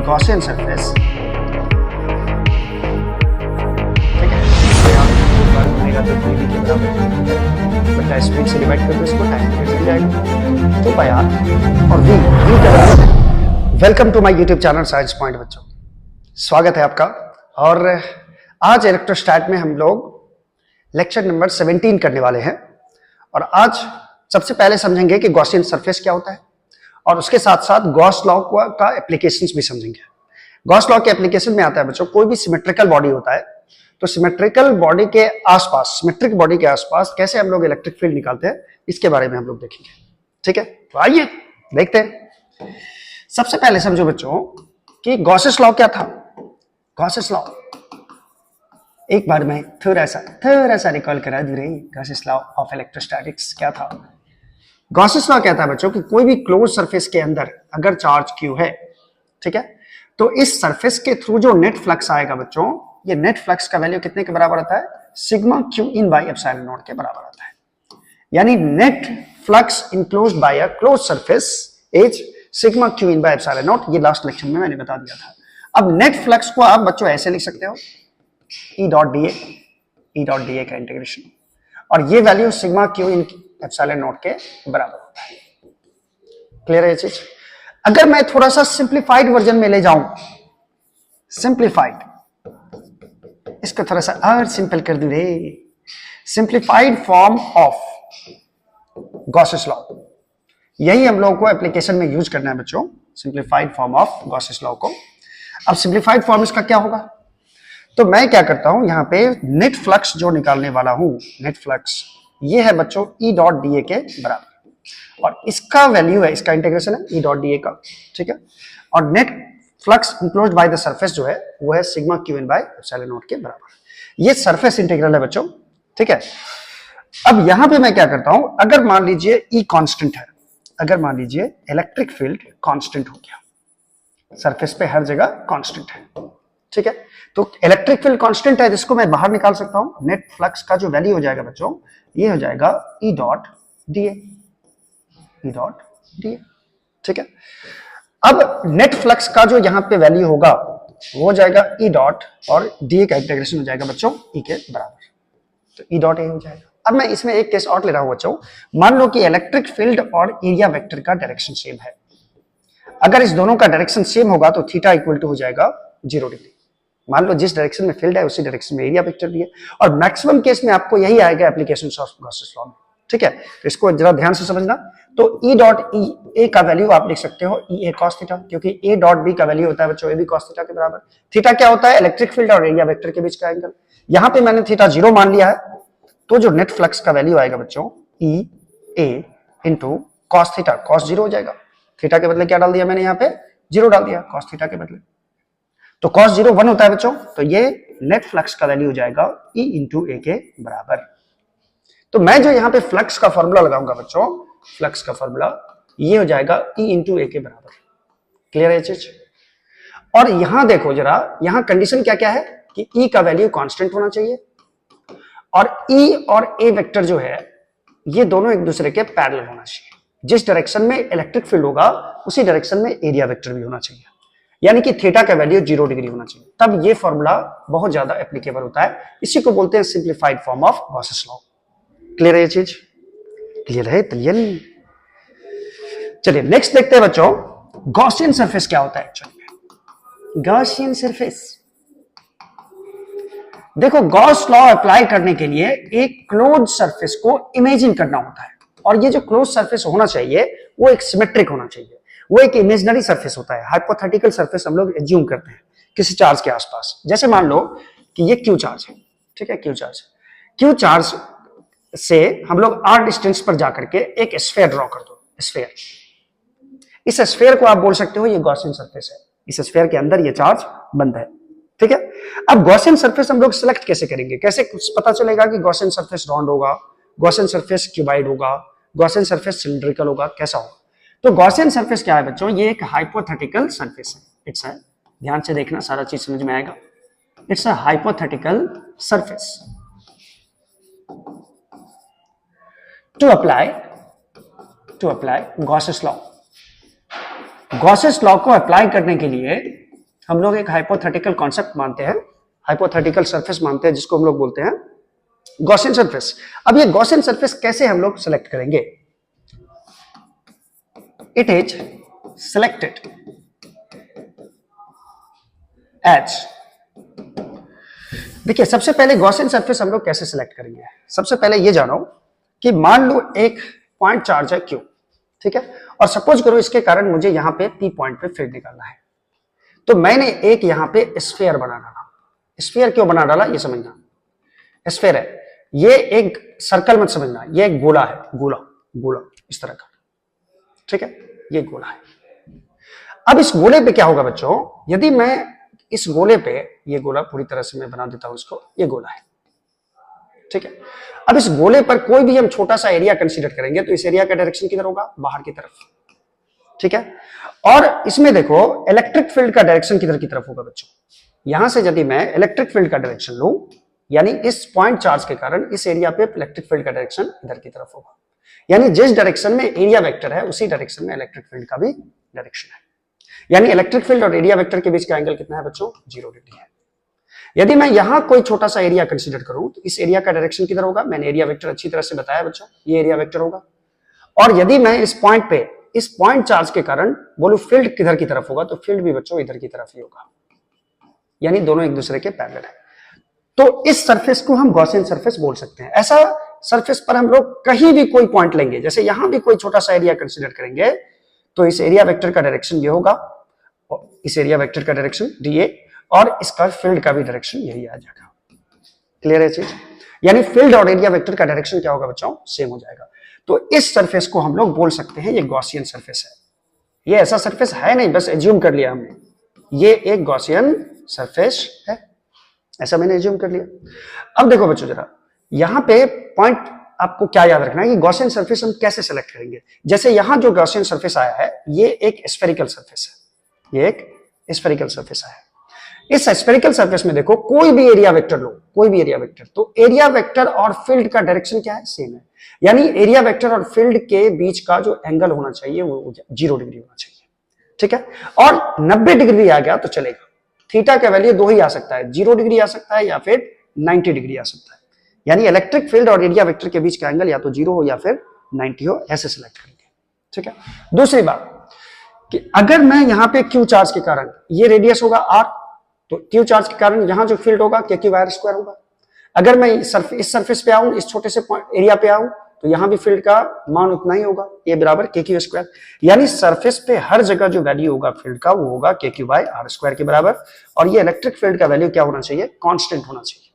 Gaussian surface, ठीक है, तो यहाँ पर बनेगा तो 3D के बराबर बटा स्पीड से डिवाइड कर दो इसको, टाइम पे मिल जाएगा। तो बाय आर और we welcome to my YouTube channel Science Point. बच्चों स्वागत है आपका। और आज इलेक्ट्रोस्टैट में हम लोग लेक्चर नंबर 17 करने वाले हैं। और आज सबसे पहले समझेंगे कि गॉसियन सरफेस क्या होता है और उसके साथ साथ गॉस लॉ का एप्लीकेशंस भी समझेंगे। गॉस लॉ के एप्लीकेशन में आता है बच्चों, कोई भी सिमेट्रिकल बॉडी होता है तो सिमेट्रिकल बॉडी के आसपास, सिमेट्रिक बॉडी के आसपास कैसे हम लोग इलेक्ट्रिक फील्ड निकालते हैं, इसके बारे में हम लोग देखेंगे। ठीक है, तो आइए देखते हैं। सबसे पहले समझो बच्चों कि गॉसेस लॉ क्या था। गॉसेस लॉ एक बार मैं थोड़ा सा रिकॉल करा दूं रे। गॉसेस लॉ ऑफ इलेक्ट्रोस्टैटिक्स क्या था? गॉसेस लॉ कहता है बच्चों कि कोई भी क्लोज सरफेस के अंदर अगर चार्ज क्यू है, ठीक है, तो इस सरफेस के थ्रू जो नेट फ्लक्स आएगा बच्चों, ये नेट फ्लक्स का वैल्यू कितने के बराबर आता है? Sigma Q in by epsilon not के बराबर आता है। यानी net flux enclosed bye a close surface is sigma Q in by epsilon not. ये लास्ट लेक्चर में मैंने बता दिया था। अब नेट फ्लक्स को आप बच्चों ऐसे लिख सकते हो, ई डॉट डी ए का इंटीग्रेशन, और ये value sigma Q in epsilon not के बराबर होता है। क्लियर है ये चीज? अगर मैं थोड़ा सा सिंप्लीफाइड वर्जन में ले जाऊं, सिंप्लीफाइड, इसको थोड़ा सा और सिंपल कर दूं रे, simplified form of Gauss's law, यही हम लोगों को एप्लीकेशन में यूज करना है बच्चों, simplified form of Gauss's law को। अब सिंप्लीफाइड फॉर्म इसका क्या होगा? तो मैं क्या करता हूं, यहां पे नेट फ्लक्स जो निकालने वाला हूं, नेट फ्लक्स ये है बच्चों ई डॉट डी ए के बराबर, और इसका वैल्यू है, इसका इंटीग्रेशन है ई डॉट डी ए का, ठीक है। और net flux enclosed by the surface जो है वो है sigma Q in by epsilon not के बराबर। ये सरफेस इंटीग्रल है बच्चों, ठीक है। अब यहां पे मैं क्या करता हूं, अगर मान लीजिए ई कांस्टेंट है, अगर मान लीजिए इलेक्ट्रिक फील्ड कांस्टेंट हो गया, सरफेस पे हर जगह कांस्टेंट है, ठीक है, तो इलेक्ट्रिक फील्ड कांस्टेंट है जिसको मैं बाहर निकाल सकता हूं। नेट फ्लक्स का जो वैल्यू हो जाएगा बच्चों, ये हो जाएगा E dot D A, E dot D A, ठीक है। अब नेट फ्लक्स का जो यहां पे वैल्यू होगा वो हो जाएगा ई डॉट, और डी ए का इंटीग्रेशन हो जाएगा बच्चों ई के बराबर, तो ई डॉट ए हो जाएगा। अब मैं इसमें एक केस और ले रहा हूं बच्चों, मान लो कि इलेक्ट्रिक फील्ड और एरिया वेक्टर का डायरेक्शन सेम है। अगर इस दोनों का डायरेक्शन सेम होगा तो थीटा इक्वल टू हो जाएगा 0 डिग्री। मान लो जिस डायरेक्शन में फील्ड है उसी डायरेक्शन में एरिया वेक्टर भी है, और मैक्सिमम केस में आपको यही आएगा एप्लीकेशन ऑफ गॉसेस लॉ में, ठीक है। तो इसको जरा ध्यान से समझना। तो ई डॉट ई ए का वैल्यू आप लिख सकते हो ई ए कॉस थीटा, क्योंकि ए डॉट बी का वैल्यू होता है बच्चों ए बी कॉस थीटा के बराबर। थीटा क्या होता है? इलेक्ट्रिक फील्ड और एरिया वेक्टर के बीच का एंगल। यहां पे मैंने थीटा 0 मान लिया है, तो जो नेट फ्लक्स का वैल्यू आएगा बच्चों ई ए इंटू कॉस थीटा, कॉस 0 हो जाएगा। थीटा के बदले क्या डाल दिया मैंने यहाँ पे? 0 डाल दिया कॉस थीटा के बदले, तो cos 0 1 होता है बच्चों, तो ये नेट फ्लक्स का वैल्यू हो जाएगा E इंटू ए के बराबर। तो मैं जो यहां पे फ्लक्स का फॉर्मूला लगाऊंगा बच्चों, फ्लक्स का फॉर्मूला ये हो जाएगा E इंटू ए के बराबर। क्लियर है चीज? और यहां देखो जरा, यहां कंडीशन क्या क्या है कि E का वैल्यू कांस्टेंट होना चाहिए, और E और A वेक्टर जो है ये दोनों एक दूसरे के पैरेलल होना चाहिए। जिस डायरेक्शन में इलेक्ट्रिक फील्ड होगा उसी डायरेक्शन में एरिया वेक्टर भी होना चाहिए, यानी कि थीटा का वैल्यू 0 डिग्री होना चाहिए। तब ये फॉर्मूला बहुत ज्यादा एप्लीकेबल होता है। इसी को बोलते हैं simplified form of Gauss's law. Clear है ये चीज? क्लियर है? क्लियर। चलिए नेक्स्ट देखते हैं बच्चों, गॉसियन सरफेस क्या होता है एक्चुअली। गॉसियन सरफेस, देखो गॉस लॉ अप्लाई करने के लिए एक क्लोज सरफेस को इमेजिन करना होता है, और ये जो क्लोज सरफेस होना चाहिए वो एक सिमेट्रिक होना चाहिए। वो एक इमेजिनरी सरफेस होता है, हाइपोथेटिकल सरफेस हम लोग एज्यूम करते हैं किसी चार्ज के आसपास। जैसे मान लो कि ये क्यू चार्ज है, ठीक है, क्यू चार्ज। क्यू चार्ज से हम लोग आर डिस्टेंस पर जाकर के एक स्फीयर ड्रॉ कर दो, स्फीयर। इस स्फीयर को आप बोल सकते हो ये गॉसियन सरफेस है। इस स्फीयर के अंदर ये चार्ज बंद है, ठीक है। अब गॉसियन सरफेस हम लोग सिलेक्ट कैसे करेंगे? कैसे पता चलेगा कि गॉसियन सरफेस राउंड होगा, गॉसियन सरफेस क्यूबाइड होगा, गॉसियन सरफेस सिलिंड्रिकल होगा, कैसा होगा? तो गॉसियन सरफेस क्या है बच्चों? ये एक हाइपोथेटिकल सरफेस है। इट्स है, ध्यान से देखना, सारा चीज समझ में आएगा। It's a hypothetical surface. To apply Gauss's law, Gauss's law को अप्लाई करने के लिए हम लोग एक हाइपोथेटिकल कॉन्सेप्ट मानते हैं, हाइपोथेटिकल सरफेस मानते हैं, जिसको हम लोग बोलते हैं गॉसियन सरफेस। अब ये गॉसियन सरफेस कैसे हम लोग सिलेक्ट करेंगे? इट इज सिलेक्टेड एज, देखिए सबसे पहले गॉसियन सरफेस हम लोग कैसे सिलेक्ट करेंगे? सबसे पहले ये जानो कि मान लो एक पॉइंट चार्ज है Q, ठीक है, और सपोज करो इसके कारण मुझे यहां पे P पॉइंट पे फील्ड निकालना है, तो मैंने एक यहां पे स्फीयर बना डाला। स्फीयर क्यों बना डाला ये समझना, स्फीयर है, ये एक सर्कल मत समझना, ये एक गोला है, गोला गोला इस तरह का, ठीक है, ये गोला है। अब इस गोले पे क्या होगा बच्चों, यदि मैं इस गोले पे, ये गोला पूरी तरह से मैं बना देता हूं इसको, ये गोला है, ठीक है। अब इस गोले पर कोई भी हम छोटा सा एरिया कंसीडर करेंगे तो इस एरिया का डायरेक्शन किधर होगा? बाहर की तरफ, ठीक है। और इसमें देखो इलेक्ट्रिक फील्ड का डायरेक्शन किधर की तरफ होगा बच्चों? यहां से यदि मैं इलेक्ट्रिक फील्ड का डायरेक्शन लूं, यानी इस पॉइंट चार्ज के कारण इस एरिया पे इलेक्ट्रिक फील्ड का डायरेक्शन इधर की तरफ होगा, यानी जिस डायरेक्शन में एरिया वेक्टर है उसी डायरेक्शन में इलेक्ट्रिक फील्ड का भी डायरेक्शन है। यानी इलेक्ट्रिक फील्ड और एरिया वेक्टर के बीच का एंगल कितना है बच्चों? 0 डिग्री है। यदि मैं यहां कोई छोटा सा एरिया कंसीडर करूं तो इस एरिया का डायरेक्शन किधर होगा? मैंने एरिया वेक्टर अच्छी तरह से बताया बच्चों, ये एरिया वेक्टर होगा। और यदि मैं इस पॉइंट पे, इस पॉइंट चार्ज के कारण बोलूं फील्ड किधर की तरफ होगा, तो फील्ड भी बच्चों इधर की तरफ ही होगा, यानी दोनों एक दूसरे के पैरेलल है। तो इस सरफेस को हम गॉसियन सरफेस बोल सकते हैं। ऐसा सरफेस पर हम लोग कहीं भी कोई पॉइंट लेंगे, जैसे यहां भी कोई छोटा सा एरिया कंसीडर करेंगे तो इस एरिया वेक्टर का डायरेक्शन ये होगा, इस एरिया वेक्टर का डायरेक्शन dA, और इसका फील्ड का भी डायरेक्शन यही आ जाएगा। क्लियर है चीज? यानी फील्ड और एरिया वेक्टर का डायरेक्शन क्या होगा बच्चों? सेम हो जाएगा। तो इस सरफेस को हम लोग बोल सकते हैं ये गॉसियन सरफेस है। ये ऐसा सरफेस है नहीं, बस एज्यूम कर लिया हमने, ये एक गॉसियन सरफेस है, ऐसा मैंने एज्यूम कर लिया। अब देखो बच्चों जरा, यहां पे पॉइंट आपको क्या याद रखना है कि गॉसियन सरफेस हम कैसे सेलेक्ट करेंगे। जैसे यहां जो गॉसियन सरफेस आया है ये एक स्फेरिकल सरफेस है, ये एक स्फेरिकल सरफेस आया है। इस स्फेरिकल सरफेस में देखो कोई भी एरिया वेक्टर लो, कोई भी एरिया वेक्टर, तो एरिया वेक्टर और फील्ड का डायरेक्शन क्या है? सेम है। यानी एरिया वेक्टर और फील्ड के बीच का जो एंगल होना चाहिए वो 0 डिग्री होना चाहिए, ठीक है। और 90 डिग्री आ गया तो चलेगा, थीटा का वैल्यू 2 ही आ सकता है, 0 डिग्री आ सकता है या फिर 90 डिग्री आ सकता है। यानी इलेक्ट्रिक फील्ड और एरिया वेक्टर के बीच का एंगल या तो 0 हो या फिर 90 हो, ऐसे सिलेक्ट करेंगे, ठीक है। दूसरी बात कि अगर मैं यहां पे Q चार्ज के कारण, ये रेडियस होगा R, तो Q चार्ज के कारण यहां जो फील्ड होगा KQ/r² होगा। अगर मैं इस सरफेस पे आऊं, इस छोटे से एरिया पे आऊं, तो यहां भी फील्ड का मान उतना ही होगा, ये बराबर KQ²। यानी सरफेस पे हर जगह जो वैल्यू होगा फील्ड का वो होगा KQ/r² के बराबर। और ये इलेक्ट्रिक फील्ड का वैल्यू क्या होना चाहिए? कांस्टेंट होना चाहिए।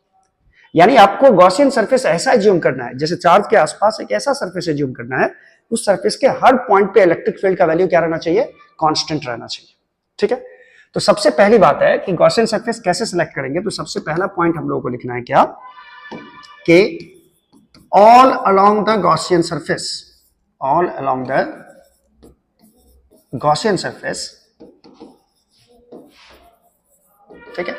यानी आपको गॉसियन सरफेस ऐसा एज्यूम करना है, जैसे चार्ज के आसपास एक ऐसा सरफेस एज्यूम करना है, उस सरफेस के हर पॉइंट पे इलेक्ट्रिक फील्ड का वैल्यू क्या रहना चाहिए? कांस्टेंट रहना चाहिए, ठीक है। तो सबसे पहली बात है कि गॉसियन सरफेस कैसे सिलेक्ट करेंगे, तो सबसे पहला पॉइंट हम लोगों को लिखना है क्या कि all along the Gaussian surface, all along the Gaussian surface, ठीक है,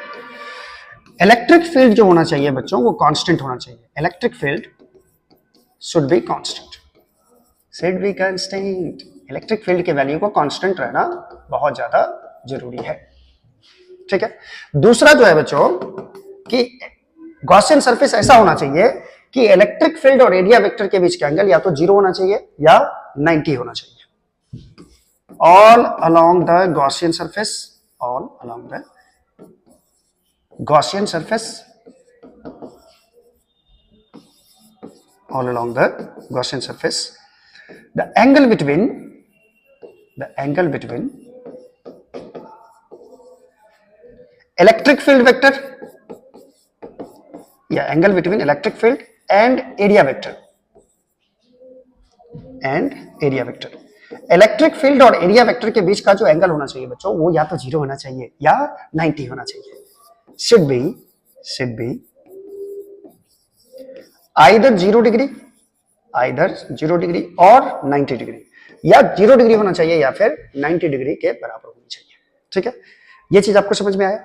इलेक्ट्रिक फील्ड जो होना चाहिए बच्चों वो कांस्टेंट होना चाहिए। Electric field should be constant, should be constant. Electric field के वैल्यू को कांस्टेंट रहना बहुत ज्यादा जरूरी है, ठीक है। दूसरा जो है बच्चों कि गॉसियन सरफेस ऐसा होना चाहिए कि इलेक्ट्रिक फील्ड और एरिया वेक्टर के बीच का एंगल या तो 0 होना चाहिए या 90 होना चाहिए। All along the Gaussian surface, all along the Gaussian surface, all along the Gaussian surface, the angle between electric field vector, angle between electric field and area vector, electric field और area vector के बीच का जो angle होना चाहिए बच्चों वो या तो 0 होना चाहिए या 90 होना चाहिए। should be either 0 डिग्री और 90 डिग्री, या 0 डिग्री होना चाहिए या फिर 90 डिग्री के बराबर होनी चाहिए, ठीक है। ये चीज आपको समझ में आया?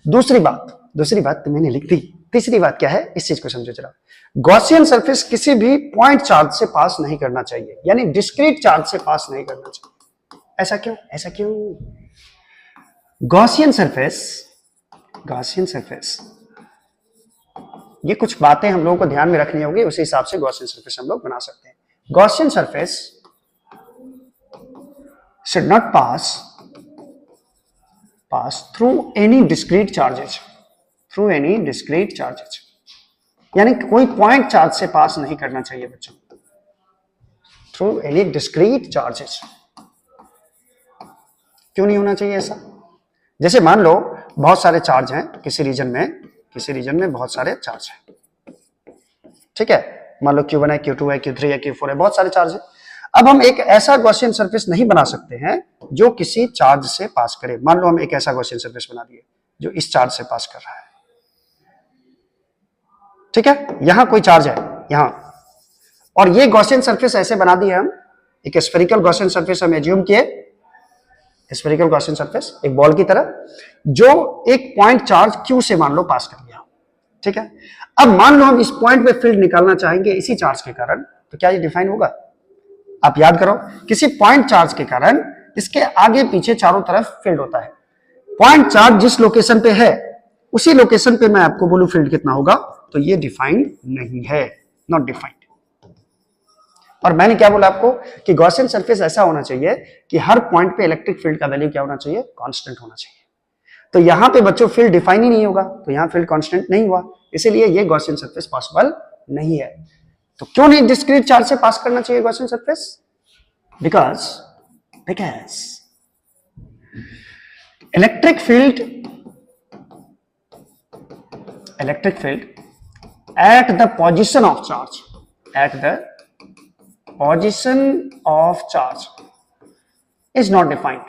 दूसरी बात तो मैंने लिख दी। तीसरी बात क्या है, इस चीज को समझो जरा। गॉसियन सरफेस किसी भी पॉइंट चार्ज से पास नहीं करना चाहिए, यानी डिस्क्रीट चार्ज से पास नहीं करना चाहिए। ऐसा क्यों? गॉसियन सरफेस, गॉसियन सरफेस, ये कुछ बातें हम लोगों को ध्यान में रखनी होगी, उसी हिसाब से गॉसियन सरफेस हम लोग बना सकते हैं। Gaussian surface should not pass through any discrete charges, through any discrete charges, यानी कोई पॉइंट चार्ज से पास नहीं करना चाहिए बच्चों, through any discrete charges। क्यों नहीं होना चाहिए ऐसा? जैसे मान लो बहुत सारे चार्ज हैं किसी रीजन में बहुत सारे चार्ज हैं, ठीक है, मान लो Q1 है, Q2 है, Q3 है, Q4 है, बहुत सारे चार्ज हैं। अब हम एक ऐसा गॉसियन सरफेस नहीं बना सकते हैं जो किसी चार्ज से पास करे। मान लो हम एक ऐसा गॉसियन सरफेस बना दिए जो इस चार्ज से पास कर रहा है, ठीक है, यहां कोई चार्ज है यहां, और ये गॉसियन सरफेस ऐसे बना दिए हम, एक स्फेरिकल गॉसियन सरफेस हम एज्यूम किए, स्फेरिकल गॉसियन सरफेस एक बॉल की तरह, जो एक पॉइंट चार्ज Q से मान लो पास कर दिया, ठीक है। अब मान लो हम इस पॉइंट पे फील्ड निकालना चाहेंगे इसी चार्ज के कारण, तो क्या ये डिफाइन होगा? आप याद करो, किसी पॉइंट चार्ज के कारण इसके आगे पीछे चारों तरफ फील्ड होता है। पॉइंट चार्ज जिस लोकेशन पे है उसी लोकेशन पे मैं आपको बोलूं फील्ड कितना होगा, तो ये डिफाइंड नहीं है, नॉट डिफाइंड। और मैंने क्या बोला आपको कि गॉसियन सरफेस ऐसा होना चाहिए कि हर पॉइंट पे इलेक्ट्रिक फील्ड का वैल्यू क्या होना चाहिए? कांस्टेंट होना चाहिए। तो यहां पे बच्चों फील्ड डिफाइन ही नहीं होगा, तो यहां फील्ड कांस्टेंट नहीं हुआ, इसीलिए ये गॉसियन सरफेस पॉसिबल नहीं है। तो क्यों नहीं डिस्क्रीट चार्ज से पास करना चाहिए Gaussian surface? Because electric field at the position of charge, is not defined,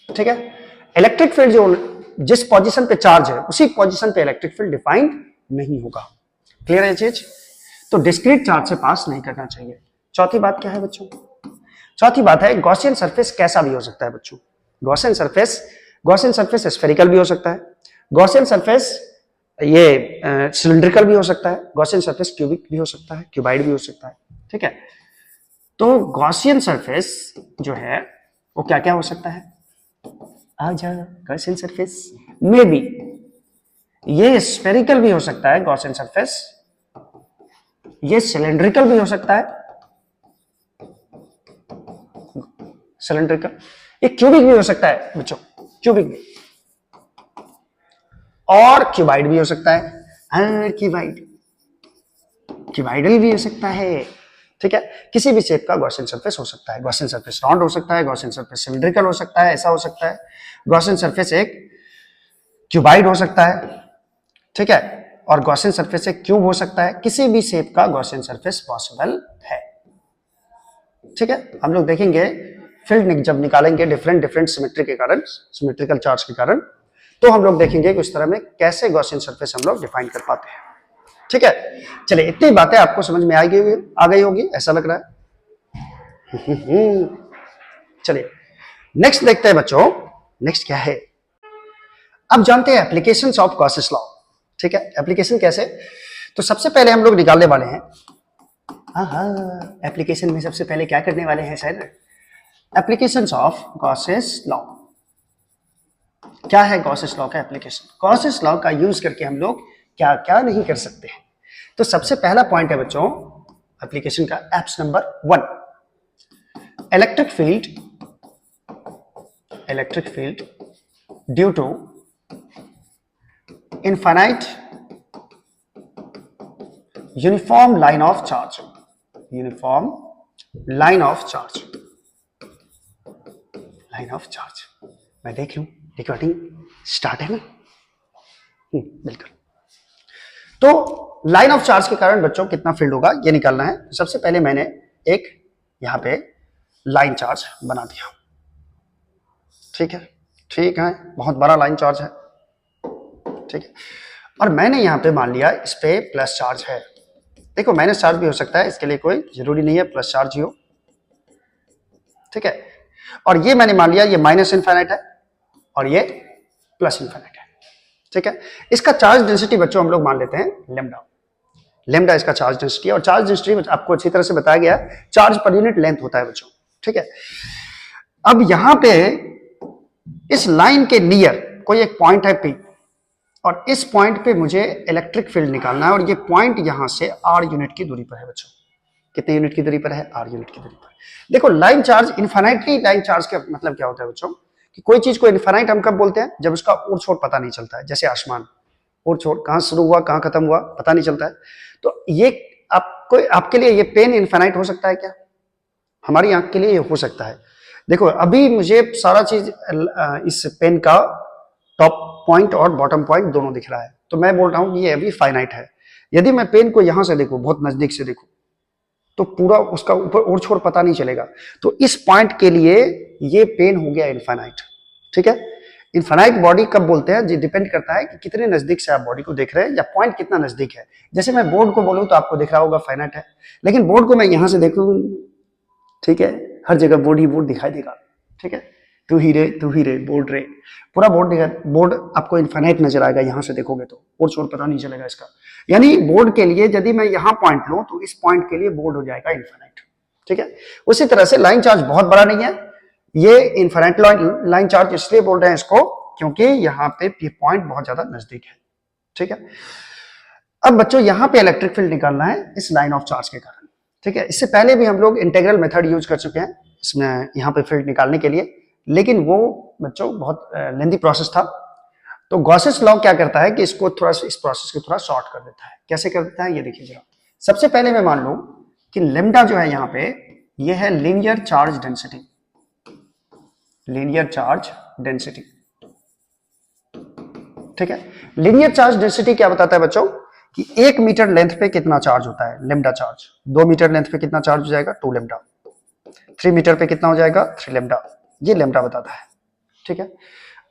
ठीक है। इलेक्ट्रिक फील्ड जो जिस पोजीशन पे चार्ज है उसी पोजीशन पे इलेक्ट्रिक फील्ड डिफाइंड नहीं होगा। क्लियर है चीज? तो डिस्क्रीट चार्ज से पास नहीं करना चाहिए। चौथी बात क्या है बच्चों? चौथी बात है गॉसियन सरफेस कैसा भी हो सकता है बच्चों। गॉसियन सरफेस स्फेरिकल भी हो सकता है, गॉसियन सरफेस ये सिलिंड्रिकल भी हो सकता है, गॉसियन सरफेस क्यूबिक भी हो सकता है, क्यूबाइड भी हो सकता है, ठीक है। तो गॉसियन सरफेस जो है वो क्या क्या हो सकता है? गॉसियन सरफेस में भी ये स्फेरिकल भी हो सकता है, गॉसियन सरफेस ये सिलिंड्रिकल भी हो सकता है, सिलिंड्रिकल, ये क्यूबिक भी हो सकता है बच्चों, क्यूबिक भी, और क्यूबाइड भी हो सकता है, क्यूबाइडल भी हो सकता है, ठीक है। किसी भी शेप का गॉसियन सरफेस हो सकता है। गॉसियन सरफेस राउंड हो सकता है, गॉसियन सरफेस सिलिंड्रिकल हो सकता है, ऐसा हो सकता है, गॉसियन सरफेस एक क्यूबाइड हो सकता है, ठीक है, और गॉसियन सरफेस एक क्यूब हो सकता है। किसी भी शेप का गॉसियन सरफेस पॉसिबल है, ठीक है। हम लोग देखेंगे फील्ड जब निकालेंगे डिफरेंट सिमेट्री के कारण, सिमेट्रिकल चार्ज के कारण, तो हम लोग देखेंगे कि इस तरह में कैसे गॉसियन सरफेस हम लोग डिफाइन कर पाते हैं, ठीक है। चलिए इतनी बातें आपको समझ में आ गई होगी ऐसा लग रहा है। चलिए नेक्स्ट देखते हैं बच्चों, नेक्स्ट क्या है। अब जानते हैं एप्लीकेशंस ऑफ गॉसेस लॉ, ठीक है। एप्लीकेशन कैसे? तो सबसे पहले हम लोग निकालने वाले हैं, एप्लीकेशन में सबसे पहले क्या करने वाले हैं sir? Applications of Gauss's law. क्या है गॉसेस लॉ का एप्लीकेशन? गॉसेस लॉ का यूज करके हम लोग क्या क्या नहीं कर सकते हैं। तो सबसे पहला पॉइंट है बच्चों एप्लीकेशन का, apps number 1, electric field due to infinite uniform line of charge, मैं देख लूं रिकॉर्डिंग स्टार्ट है ना? बिल्कुल। तो लाइन ऑफ चार्ज के कारण बच्चों कितना फील्ड होगा ये निकालना है। सबसे पहले मैंने एक यहां पे लाइन चार्ज बना दिया, ठीक है, बहुत बड़ा लाइन चार्ज है, ठीक है। और मैंने यहां पे मान लिया इस पे प्लस चार्ज है। देखो माइनस चार्ज भी हो सकता है, इसके लिए कोई जरूरी नहीं है प्लस चार्ज ही हो, ठीक है। और ये मैंने मान लिया ये माइनस इनफाइनाइट है और ये प्लस इनफाइनाइट है, ठीक है। इसका चार्ज डेंसिटी बच्चों हम लोग मान लेते हैं लैम्डा, लेमडा इसका चार्ज डेंसिटी है, और चार्ज डेंसिटी आपको अच्छी तरह से बताया गया है, चार्ज पर यूनिट लेंथ होता है बच्चों, ठीक है। अब यहां पे इस लाइन के नियर कोई एक पॉइंट है P, और इस पॉइंट पे मुझे इलेक्ट्रिक फील्ड निकालना है, और ये पॉइंट यहां से r यूनिट की दूरी पर है बच्चों। कितने यूनिट की दूरी पर है? r यूनिट की दूरी पर। देखो line charge, infinitely line charge का मतलब क्या होता है बच्चों, कि कोई चीज को इनफाइनाइट हम कब बोलते हैं? जब उसका ओर छोर पता नहीं चलता है, जैसे आसमान, ओर छोर कहां शुरू हुआ कहां खत्म हुआ पता नहीं चलता है। तो ये आपको, आपके लिए ये पेन इनफाइनाइट हो सकता है क्या? हमारी आंख के लिए ये हो सकता है। देखो अभी मुझे सारा चीज इस पेन का टॉप पॉइंट और बॉटम पॉइंट दोनों दिख रहा है, तो मैं बोल रहा हूं कि ये अभी फाइनाइट है। यदि मैं पेन को यहां से देखूं, बहुत नजदीक से देखूं, तो पूरा उसका ऊपर और छोर पता नहीं चलेगा। तो इस पॉइंट के लिए ये पेन हो गया इनफाइनाइट, ठीक है। इनफाइनाइट बॉडी कब बोलते हैं? जी डिपेंड करता है कि कितने नजदीक से आप बॉडी को देख रहे हैं, या पॉइंट कितना नजदीक है। जैसे मैं बोर्ड को बोलूं तो आपको दिख रहा होगा फाइनाइट है, लेकिन बोर्ड को मैं यहां से देखूं, ठीक है, हर जगह बोर्ड ही बोर्ड दिखाई देगा, ठीक है। तू ही रे बोर्ड रे, पूरा बोर्ड दिखा, बोर्ड आपको इनफाइनाइट नजर आएगा यहां से देखोगे तो, और छोर पता नहीं चलेगा इसका। यानी बोर्ड के लिए यदि मैं यहां पॉइंट लूं तो इस पॉइंट के लिए बोर्ड हो जाएगा इनफाइनाइट, ठीक है। उसी तरह से लाइन चार्ज बहुत बड़ा नहीं है, ये इनफाइनाइट लाइन चार्ज इसलिए बोल रहे हैं इसको क्योंकि यहाँ पे पॉइंट बहुत ज्यादा नजदीक है, ठीक है। अब बच्चों यहां पे इलेक्ट्रिक फील्ड निकालना है इस लाइन ऑफ चार्ज के कारण, ठीक है। इससे पहले भी हम लोग इंटीग्रल मेथड यूज कर चुके हैं इसमें यहाँ पे फील्ड निकालने के लिए, लेकिन वो बच्चों बहुत लेंथी प्रोसेस था। तो गॉसेस लॉ क्या करता है कि इसको थोड़ा सा, इस प्रोसेस को थोड़ा शॉर्ट कर देता है। कैसे कर देता है ये देखिए जरा। सबसे पहले मैं मान लूं कि लेमडा जो है यहाँ पे, ये है linear charge density, linear charge density, ठीक है। लीनियर चार्ज डेंसिटी क्या बताता है बच्चों, कि 1 मीटर लेंथ पे कितना चार्ज होता है, लेमडा चार्ज। 2 मीटर लेंथ पे कितना चार्ज हो जाएगा, 2 लेमडा। 3 मीटर पे कितना हो जाएगा, 3 लेमडा। ये लेमडा बताता है, ठीक है।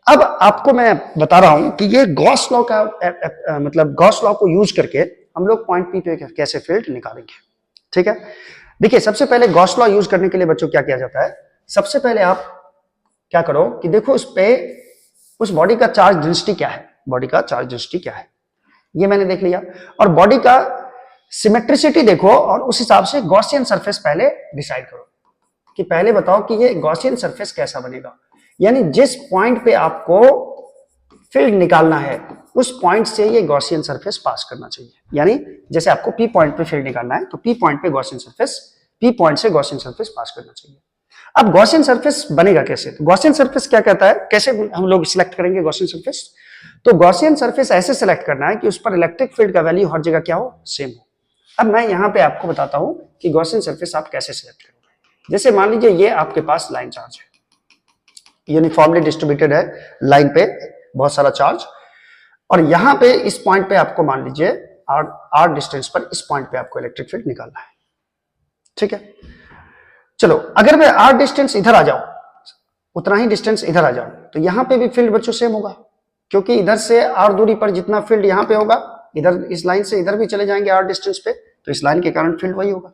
अब आपको मैं बता रहा हूं कि ये गॉस लॉ का मतलब गॉस लॉ को यूज करके हम लोग पॉइंट पी पे कैसे फील्ड निकालेंगे, ठीक है। देखिए सबसे पहले गॉस लॉ यूज करने के लिए बच्चों क्या किया जाता है, सबसे पहले आप क्या करो कि देखो उस पे, उस बॉडी का चार्ज डेंसिटी क्या है, बॉडी का चार्ज डेंसिटी क्या है, ये मैंने देख लिया। और बॉडी का सिमेट्रिसिटी देखो, और उस हिसाब से गॉसियन सरफेस पहले डिसाइड करो कि पहले बताओ कि ये गॉसियन सरफेस कैसा बनेगा। यानी जिस पॉइंट पे आपको फील्ड निकालना है उस पॉइंट से ये गॉसियन सरफेस पास करना चाहिए। यानी जैसे आपको पी पॉइंट पे फील्ड निकालना है तो पी पॉइंट पे गॉसियन सरफेस, पी पॉइंट से गॉसियन सरफेस पास करना चाहिए। अब गॉसियन सरफेस बनेगा कैसे? तो गॉसियन सरफेस क्या कहता है, कैसे हम लोग सिलेक्ट करेंगे गॉसियन सरफेस? तो गॉसियन सरफेस ऐसे सिलेक्ट करना है कि उस पर इलेक्ट्रिक फील्ड का वैल्यू हर जगह क्या हो, सेम हो। अब मैं यहाँ पे आपको बताता हूं कि गॉसियन सरफेस आप कैसे सिलेक्ट करोगे। जैसे मान लीजिए ये आपके पास लाइन चार्ज है, यूनिफॉर्मली डिस्ट्रीब्यूटेड है लाइन पे बहुत सारा चार्ज, और यहां पे इस पॉइंट पे आपको मान लीजिए आर डिस्टेंस पर इस पॉइंट पे आपको इलेक्ट्रिक फील्ड निकालना है, ठीक है। चलो अगर मैं आर डिस्टेंस इधर आ जाऊं, उतना ही डिस्टेंस इधर आ जाऊं, तो यहां पे भी फील्ड बच्चों सेम होगा, क्योंकि इधर से आर दूरी पर जितना फील्ड यहां पे होगा, इधर इस लाइन से इधर भी चले जाएंगे आर डिस्टेंस पे, तो इस लाइन के कारण फील्ड वही होगा,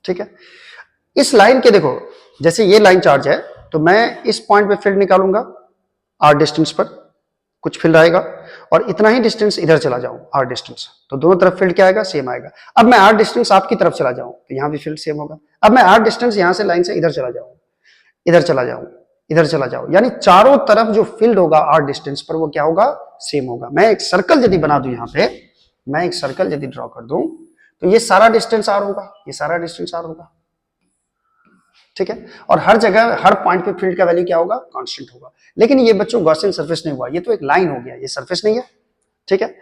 ठीक है। इस लाइन के देखो, जैसे ये लाइन चार्ज है तो मैं इस पॉइंट पे फील्ड निकालूंगा आर डिस्टेंस पर, कुछ फील्ड आएगा, और इतना ही डिस्टेंस इधर चला जाऊं आर डिस्टेंस, तो दोनों तरफ फील्ड क्या आएगा, सेम आएगा। अब मैं आर डिस्टेंस आपकी तरफ चला जाऊं तो यहां भी फील्ड सेम होगा। अब मैं आर डिस्टेंस यहां से लाइन से इधर चला जाऊं, इधर चला जाऊं, इधर चला जाऊं, यानी चारों तरफ जो फील्ड होगा आर डिस्टेंस पर वो क्या होगा, सेम होगा। मैं एक सर्कल यदि बना दूं, यहां पे मैं एक सर्कल यदि ड्रॉ कर दूं तो ये सारा डिस्टेंस आर होगा, ये सारा डिस्टेंस आर होगा, ठीक है। और हर जगह हर पॉइंट पे फील्ड का वैल्यू क्या होगा, कांस्टेंट होगा। लेकिन ये बच्चों गॉसियन सरफेस नहीं हुआ, ये तो एक लाइन हो गया, ये सरफेस नहीं है, ठीक है।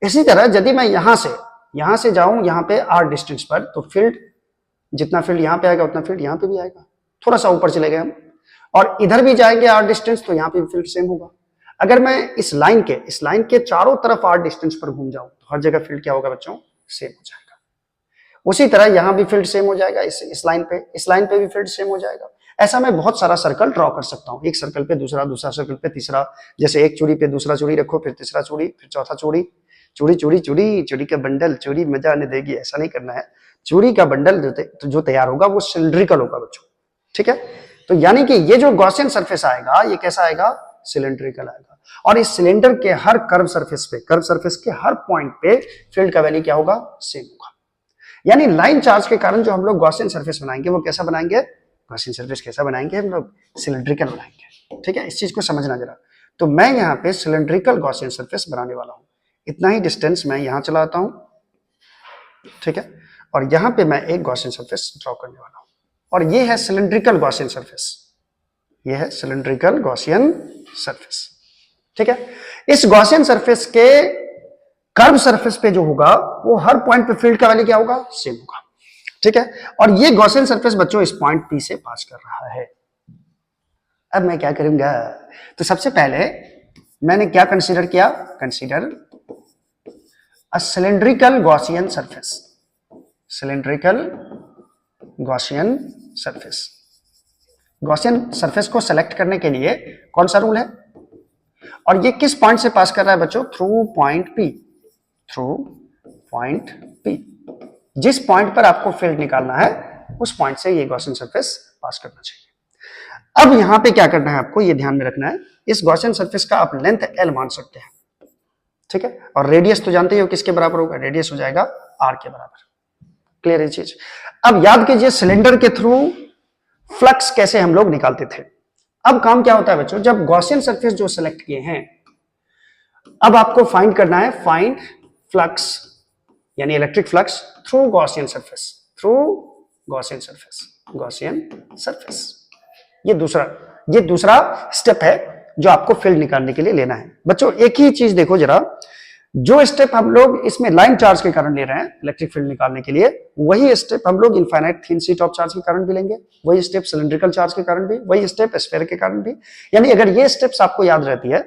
इसी तरह यदि मैं यहां से जाऊं यहां पे आर डिस्टेंस पर, तो फील्ड जितना फील्ड यहां पे आएगा उतना फील्ड यहां पे भी आएगा, थोड़ा सा ऊपर चले गए हम, और इधर भी जाएंगे आर डिस्टेंस तो यहां पे भी फील्ड सेम होगा। अगर मैं इस लाइन के चारों तरफ आर डिस्टेंस पर घूम जाऊं तो हर जगह फील्ड क्या होगा बच्चों, सेम हो जाएगा। उसी तरह यहां भी फील्ड सेम हो जाएगा, इस लाइन पे भी फील्ड सेम हो जाएगा। ऐसा मैं बहुत सारा सर्कल ड्रॉ कर सकता हूं, एक सर्कल पे दूसरा, दूसरा सर्कल पे तीसरा, जैसे एक चूड़ी पे दूसरा चूड़ी रखो, फिर तीसरा चूड़ी, फिर चौथा चूड़ी, चूड़ी चूड़ी चूड़ी चूड़ी का बंडल, चूड़ी मजा आने देगी, ऐसा नहीं करना है। चूड़ी का बंडल जो तैयार होगा वो सिलिंड्रिकल होगा बच्चों, ठीक है। तो यानी कि ये जो गॉसियन सरफेस आएगा ये कैसा आएगा, सिलिंड्रिकल आएगा। और इस सिलेंडर के हर कर्व सरफेस के हर पॉइंट पे फील्ड का वैल्यू क्या होगा, सेम होगा। यानी लाइन चार्ज के कारण जो हम लोग गॉसियन सरफेस बनाएंगे वो कैसा बनाएंगे, गॉसियन सरफेस कैसा बनाएंगे हम लोग, सिलिंड्रिकल बनाएंगे। ठीक है, इस चीज को समझना जरा। तो मैं यहाँ पे सिलिंड्रिकल गॉसियन सरफेस बनाने वाला हूँ। इतना ही डिस्टेंस मैं यहाँ चला आता हूँ, ठीक है, और यहाँ पे मैं एक गॉसियन सरफेस ड्रॉ करने वाला हूँ, और ये है सिलिंड्रिकल गॉसियन सरफेस, ये है सिलिंड्रिकल गॉसियन सरफेस। ठीक है, इस गॉसियन सरफेस के कर्व सरफेस पे जो होगा वो हर पॉइंट पे फील्ड का वैल्यू क्या होगा, सेम होगा। ठीक है, और ये गॉसियन सरफेस बच्चों इस पॉइंट पी से पास कर रहा है। अब मैं क्या करूंगा, तो सबसे पहले मैंने क्या कंसीडर किया, consider a cylindrical Gaussian surface, cylindrical Gaussian surface. Gaussian surface को सेलेक्ट करने के लिए कौन सा रूल है, और ये किस पॉइंट से पास कर रहा है बच्चों, through point P, through point P. जिस पॉइंट पर आपको फील्ड निकालना है उस पॉइंट से ये गॉसियन सरफेस पास करना चाहिए। अब यहां पे क्या करना है आपको, ये ध्यान में रखना है, इस गॉसियन सरफेस का आप लेंथ L मान सकते हैं। ठीक है, और रेडियस तो जानते ही हो किसके बराबर होगा, रेडियस हो जाएगा R के बराबर। क्लियर है चीज। अब याद कीजिए सिलेंडर के थ्रू फ्लक्स कैसे हम लोग निकालते थे। अब काम क्या होता है बच्चों, जब गॉसियन सरफेस जो सिलेक्ट किए हैं, अब आपको फाइंड करना है, फाइंड फ्लक्स यानी electric flux through Gaussian surface, through Gaussian surface, Gaussian surface. ये दूसरा स्टेप है जो आपको फील्ड निकालने के लिए लेना है। बच्चों एक ही चीज देखो जरा, जो स्टेप हम लोग इसमें लाइन चार्ज के कारण ले रहे हैं इलेक्ट्रिक फील्ड निकालने के लिए, वही स्टेप हम लोग infinite thin sheet of charge के कारण भी लेंगे, वही स्टेप सिलिंड्रिकल चार्ज के कारण भी, वही स्टेप स्फीयर के कारण भी। यानी अगर ये स्टेप्स आपको याद रहती है,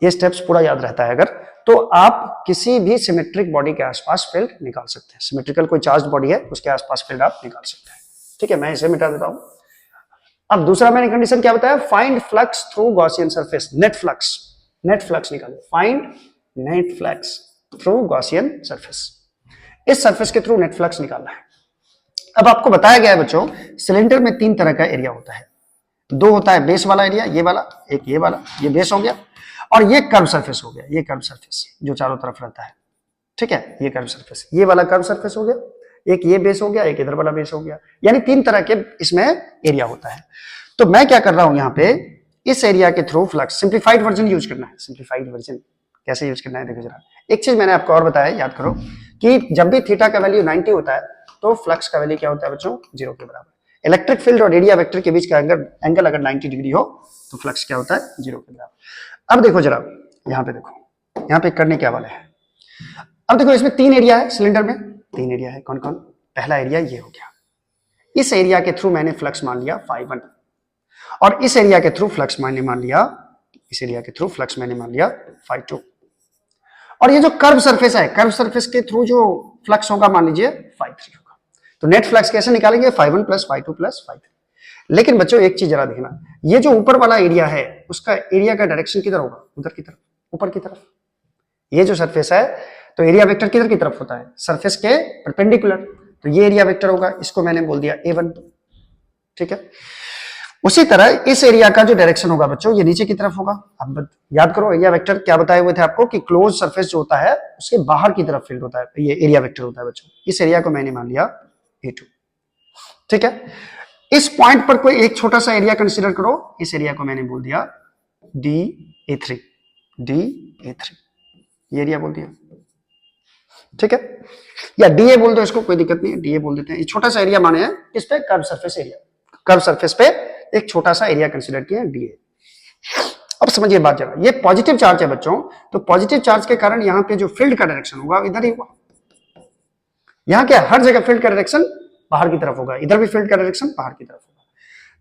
ये स्टेप्स पूरा याद रहता है अगर, तो आप किसी भी सिमेट्रिक बॉडी के आसपास फील्ड निकाल सकते हैं। सिमेट्रिकल कोई चार्ज बॉडी है उसके आसपास फील्ड आप निकाल सकते हैं। ठीक है, मैं इसे मिटा देता हूं। अब दूसरा मैंने कंडीशन क्या बताया, find flux through Gaussian surface, net flux, net flux निकालो, find net flux through Gaussian surface. इस सरफेस के थ्रू नेट फ्लक्स निकालना है। अब आपको बताया गया है बच्चों, सिलेंडर में 3 तरह का एरिया होता है। 2 होता है बेस वाला एरिया, ये वाला, एक ये वाला, ये बेस हो गया, और ये कर्व सरफेस हो गया, ये कर्व सरफेस जो चारों तरफ रहता है। ठीक है, ये कर्व सरफेस, ये वाला कर्व सरफेस हो गया, एक ये बेस हो गया, एक इधर वाला बेस हो गया। यानी 3 तरह के इसमें एरिया होता है। तो मैं क्या कर रहा हूं, यहां पे इस एरिया के through flux, simplified version use करना है। सिंप्लीफाइड वर्जन कैसे यूज करना है देखो जरा। एक चीज मैंने आपको और बताया, याद करो कि जब भी थीटा का वैल्यू 90 होता है तो फ्लक्स का वैल्यू क्या होता है बच्चों, 0 के बराबर। इलेक्ट्रिक फील्ड और एरिया वेक्टर के बीच का एंगल अगर 90 डिग्री हो तो फ्लक्स क्या होता है, 0 के बराबर। अब देखो जरा, यहाँ पे देखो, यहाँ पे करने क्या वाले हैं। अब देखो इसमें 3 एरिया है, सिलेंडर में 3 एरिया है। कौन कौन, पहला एरिया ये हो गया, इस एरिया के थ्रू मैंने फ्लक्स मान लिया φ1, और इस एरिया के थ्रू फ्लक्स मैंने मान लिया, इस एरिया के थ्रू फ्लक्स मैंने मान लिया φ2। और ये जो कर्व सरफेस है, कर्व सरफेस के थ्रू जो फ्लक्स होगा मान लीजिए φ3 होगा। तो नेट फ्लक्स कैसे निकालेंगे, φ1 प्लस φ2 प्लस φ3। लेकिन बच्चों एक चीज जरा देखना, ये जो ऊपर वाला एरिया है उसका एरिया का डायरेक्शन किधर होगा, उधर की तरफ, ऊपर की तरफ। ये जो सरफेस है तो एरिया वेक्टर किधर की तरफ होता है, सरफेस के परपेंडिकुलर। तो ये एरिया वेक्टर होगा, इसको मैंने बोल दिया A1। ठीक है, उसी तरह इस एरिया का जो डायरेक्शन होगा बच्चों, ये नीचे की तरफ होगा। अब याद करो एरिया वेक्टर क्या बताए हुए थे आपको कि क्लोज सरफेस जो होता है उसके बाहर की तरफ फील्ड होता है, ये एरिया वेक्टर होता है बच्चों। इस एरिया को मैंने मान लिया A2। ठीक है, इस पॉइंट पर कोई एक छोटा सा एरिया कंसीडर करो, इस एरिया को मैंने बोल दिया DA3, DA3 ये एरिया बोल दिया। ठीक है, या DA बोल दो, इसको कोई दिक्कत नहीं है, DA बोल देते हैं। ये छोटा सा एरिया माने हैं किस पे, curve surface area, curve surface पे एक छोटा सा एरिया कंसीडर किया DA। अब समझिए बात जरा, ये पॉजिटिव चार्ज है बच्चों, तो पॉजिटिव चार्ज के कारण यहाँ पे जो फील्ड का डायरेक्शन होगा इधर ही होगा। यहाँ क्या, हर जगह फील्ड का डायरेक्शन बाहर की तरफ होगा, इधर भी फील्ड का डायरेक्शन बाहर की तरफ होगा।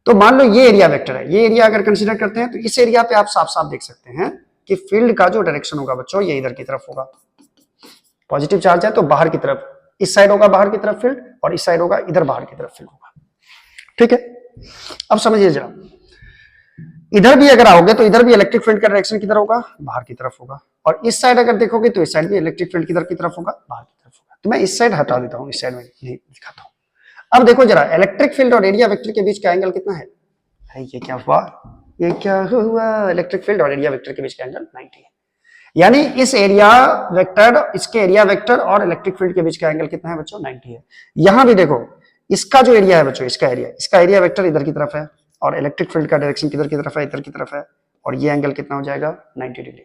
तो मान लो ये एरिया वेक्टर है, ये एरिया अगर कंसीडर करते हैं तो इस एरिया पे आप साफ साफ देख सकते हैं कि फील्ड का जो डायरेक्शन होगा बच्चों ये इधर की तरफ होगा। पॉजिटिव चार्ज है तो बाहर की तरफ, इस साइड होगा बाहर की तरफ फील्ड, और इस साइड होगा इधर बाहर की तरफ फील्ड होगा। ठीक है, अब समझिए जरा, इधर भी अगर आओगे तो इधर भी इलेक्ट्रिक फील्ड का डायरेक्शन किधर होगा, बाहर की तरफ होगा। और इस साइड अगर देखोगे तो इस साइड भी इलेक्ट्रिक फील्ड किधर की तरफ होगा, बाहर की तरफ होगा। तो मैं इस साइड हटा देता हूं, इस साइड में नहीं दिखाता हूं। अब देखो जरा, इलेक्ट्रिक फील्ड और एरिया वेक्टर के बीच का एंगल कितना है, ये क्या हुआ, ये क्या हुआ, इलेक्ट्रिक फील्ड और एरिया वेक्टर के बीच का एंगल 90 है। यानी इस एरिया वेक्टर, इसके एरिया वेक्टर और इलेक्ट्रिक फील्ड के बीच का एंगल कितना है बच्चों, 90 है। यहां भी देखो इसका जो एरिया है बच्चों, इसका एरिया वेक्टर इधर की तरफ है और इलेक्ट्रिक फील्ड का डायरेक्शन किधर की तरफ है, इधर की तरफ है, और ये एंगल कितना हो जाएगा 90 डिग्री।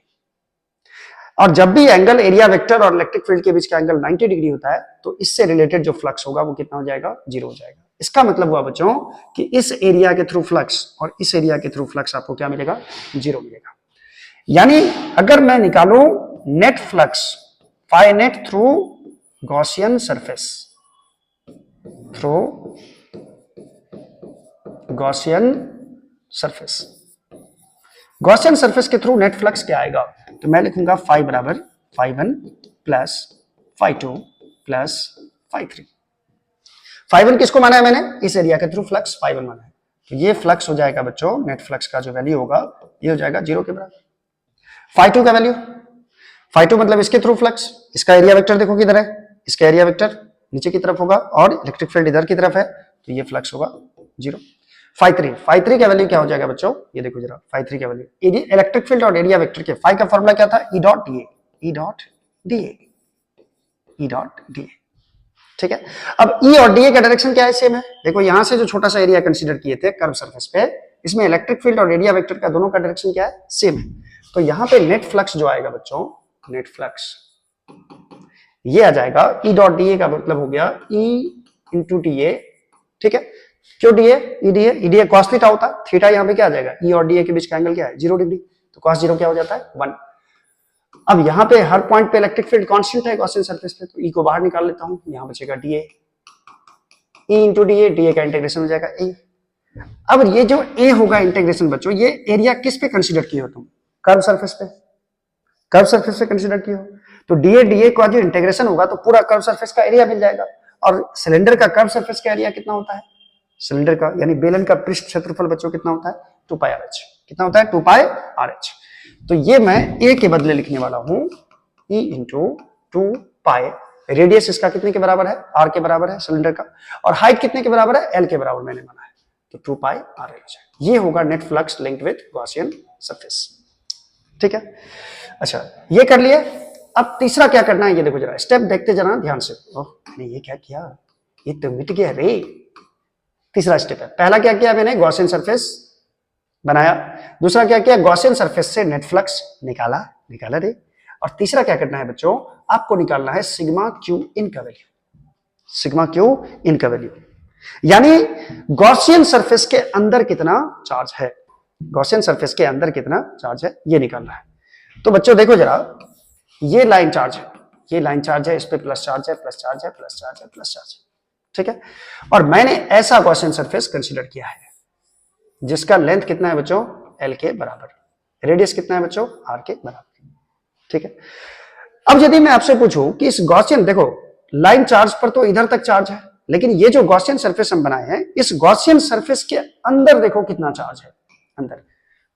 और जब भी एंगल एरिया वेक्टर और इलेक्ट्रिक फील्ड के बीच का एंगल 90 डिग्री होता है तो इससे रिलेटेड जो फ्लक्स होगा वो कितना हो जाएगा, 0 हो जाएगा। इसका मतलब हुआ बच्चों कि इस एरिया के थ्रू फ्लक्स और इस एरिया के थ्रू फ्लक्स आपको क्या मिलेगा, 0 मिलेगा। यानी अगर मैं निकालूं net flux phi net through Gaussian surface, through Gaussian surface, Gaussian surface के थ्रू नेट फ्लक्स क्या आएगा, तो मैं लिखूंगा फाई बराबर phi 1 plus phi 2 plus phi 3। Phi 1 किसको माना है मैंने, इस एरिया के थ्रू फ्लक्स फाई 1 माना है, तो ये फ्लक्स हो जाएगा बच्चों, नेट फ्लक्स का जो वैल्यू होगा ये हो जाएगा 0 के बराबर। फाई 2 का वैल्यू, फाई 2 मतलब इसके थ्रू फ्लक्स, इसका एरिया वेक्टर देखो किधर है, इसका एरिया वेक्टर नीचे की तरफ होगा और इलेक्ट्रिक फील्ड इधर की तरफ है, तो ये फ्लक्स होगा 0। फाई 3 का वैल्यू क्या हो जाएगा बच्चों, ये देखो जरा, फाई 3 का वैल्यू, इलेक्ट्रिक फील्ड और एरिया वेक्टर के फाई का फॉर्मूला क्या था, E dot D A, E dot D A, E dot D A. ठीक है, अब ई और डी ए का डायरेक्शन क्या है, सेम है। देखो यहां से जो छोटा सा एरिया कंसीडर किए थे कर्व सरफेस पे, इसमें इलेक्ट्रिक फील्ड और एरिया वेक्टर का दोनों का डायरेक्शन क्या है, सेम है। तो यहां पे नेट फ्लक्स जो आएगा बच्चों, नेट फ्लक्स ये आ जाएगा ई डॉट डी ए का मतलब हो गया ई इंटू डी ए। ठीक है, क्यों D A, E D A cos theta होता है, थीटा यहाँ पे क्या आ जाएगा, ई और डी ए के बीच का एंगल क्या है, 0 डिग्री, तो कॉस 0 क्या हो जाता है, 1। अब यहाँ पे हर पॉइंट पे इलेक्ट्रिक फील्ड कांस्टेंट है गॉसियन सरफेस पे, तो ई को बाहर निकाल लेता हूं, यहाँ बचेगा D A, E into D A का इंटीग्रेशन हो जाएगा ए। अब ये जो ए होगा इंटीग्रेशन बच्चों, ये एरिया किस पे कंसीडर किए हो तुम, कर्व सरफेस पे, कर्व सरफेस पे कंसीडर किए हो, तो डी ए का जो इंटीग्रेशन होगा तो पूरा कर्व सरफेस का एरिया मिल जाएगा। और सिलेंडर का कर्व सरफेस का एरिया कितना होता है, सिलेंडर का यानी बेलन का पृष्ठ क्षेत्रफल बच्चों कितना होता है, 2 पाई आर एच, कितना होता है, 2 पाई आर एच। तो ये मैं ए के बदले लिखने वाला हूं ई इंटू 2 पाई, रेडियस इसका कितने के बराबर है, आर के बराबर है सिलेंडर का, और हाइट कितने के बराबर है, एल के बराबर मैंने माना है, तो 2 पाई आर एल। ये होगा net flux linked with Gaussian surface. ठीक है, अच्छा ये कर लिए। अब तीसरा क्या करना है, ये देखो जरा, स्टेप देखते जरा ध्यान से। ओह मैंने ये क्या किया, ये तो मिट गया रे। तीसरा स्टेप है, पहला क्या किया मैंने, गॉसियन सरफेस बनाया, दूसरा क्या किया, गॉसियन सरफेस से नेट फ्लक्स निकाला रे, और तीसरा क्या करना है बच्चों, आपको निकालना है सिग्मा क्यू इन का वैल्यू, सिग्मा क्यू इन का वैल्यू, यानी गॉसियन सरफेस के अंदर कितना चार्ज है, गॉसियन सरफेस के अंदर कितना चार्ज है ये निकालना है। तो बच्चों देखो जरा, ये लाइन चार्ज है, ये लाइन चार्ज है, इस पे प्लस चार्ज है, प्लस चार्ज है, प्लस चार्ज है, प्लस चार्ज है। ठीक है, और मैंने ऐसा गॉसियन सरफेस कंसीडर किया है जिसका लेंथ कितना है बच्चों, एल के बराबर, रेडियस कितना है बच्चों, आर के बराबर। ठीक है, अब यदि मैं आपसे पूछूं कि इस गॉसियन, देखो लाइन चार्ज पर तो इधर तक चार्ज है, लेकिन ये जो गॉसियन सरफेस हम बनाए हैं, इस गॉसियन सरफेस के अंदर देखो कितना चार्ज है अंदर।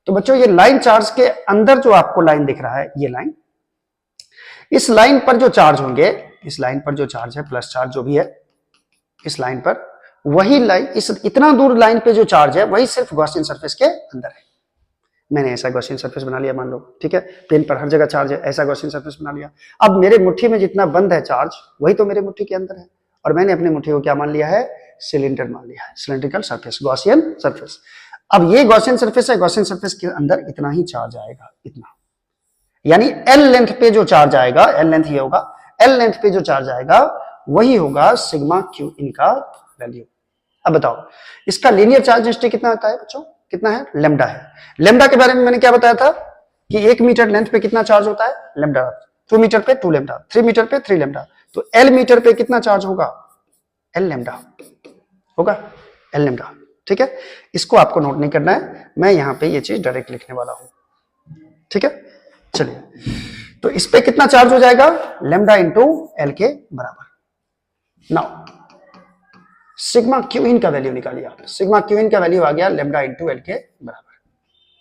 तो बच्चों ये लाइन चार्ज के अंदर जो आपको लाइन दिख रहा है, ये लाइन, इस लाइन पर जो चार्ज होंगे, इस लाइन पर जो चार्ज है, प्लस चार्ज जो भी है इस लाइन पर, वही लाइन, इस इतना दूर लाइन पे जो चार्ज है वही सिर्फ गॉसियन सरफेस के अंदर है। मैंने ऐसा गॉसियन सरफेस बना लिया मान लो, ठीक है, पेन पर हर जगह चार्ज है, ऐसा गॉसियन सरफेस बना लिया। अब मेरे मुट्ठी में जितना बंद है चार्ज वही तो मेरे मुट्ठी के अंदर है, और मैंने अपने मुट्ठी को क्या मान लिया है, सिलेंडर मान लिया है, सिलेंड्रिकल सरफेस, गॉसियन सरफेस। अब ये गॉसियन सरफेस है, गॉसियन सरफेस के अंदर इतना ही चार्ज आएगा, इतना, यानी एल लेंथ पे जो चार्ज आएगा, एल लेंथ ये होगा, एल लेंथ पे जो चार्ज आएगा वही होगा सिग्मा क्यू इन का वैल्यू। अब बताओ इसका लीनियर चार्ज डेंसिटी कितना होता है बच्चों, कितना है, लेमडा है। लेमडा के बारे में मैंने क्या बताया था कि 1 मीटर लेंथ पे कितना चार्ज होता है, लेमडा, 2 मीटर पे 2 लेमडा, 3 मीटर पे 3 लेमडा, तो एल मीटर पे कितना चार्ज होगा, एल लेमडा होगा, एल लेमडा। ठीक है, इसको आपको नोट नहीं करना है, मैं यहां पे ये चीज डायरेक्ट लिखने वाला हूं। ठीक है, चलिए, तो इस पे कितना चार्ज हो जाएगा, लेमडा इंटू एल के बराबर। नाउ सिग्मा क्यू इन का वैल्यू निकालिए आप, सिग्मा क्यू इन का वैल्यू आ गया लेमडा इंटू एल के बराबर।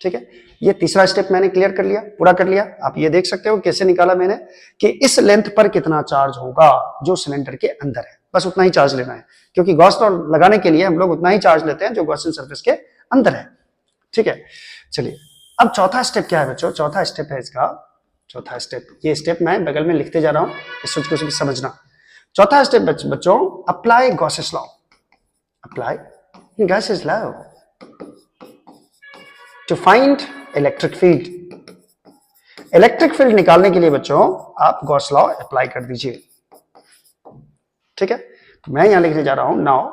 ठीक है, ये तीसरा स्टेप मैंने क्लियर कर लिया, पूरा कर लिया। आप ये देख सकते हो कैसे निकाला मैंने, कि इस लेंथ पर कितना चार्ज होगा जो सिलेंडर के अंदर है, बस उतना ही चार्ज लेना है, क्योंकि गॉस लॉ लगाने के लिए हम लोग उतना ही चार्ज लेते हैं जो गॉसियन सरफेस के अंदर है। ठीक है, चलिए अब चौथा स्टेप क्या है बच्चों? चौथा स्टेप है इसका, चौथा स्टेप, ये स्टेप मैं बगल में लिखते जा रहा हूं, इस सोच को समझना। चौथा स्टेप बच्चों, apply Gauss's law. Apply Gauss's law to find electric field. Electric field निकालने के लिए बच्चों आप गॉस लॉ अप्लाई कर दीजिए। ठीक है, तो मैं यहां लिखने जा रहा हूं नाउ,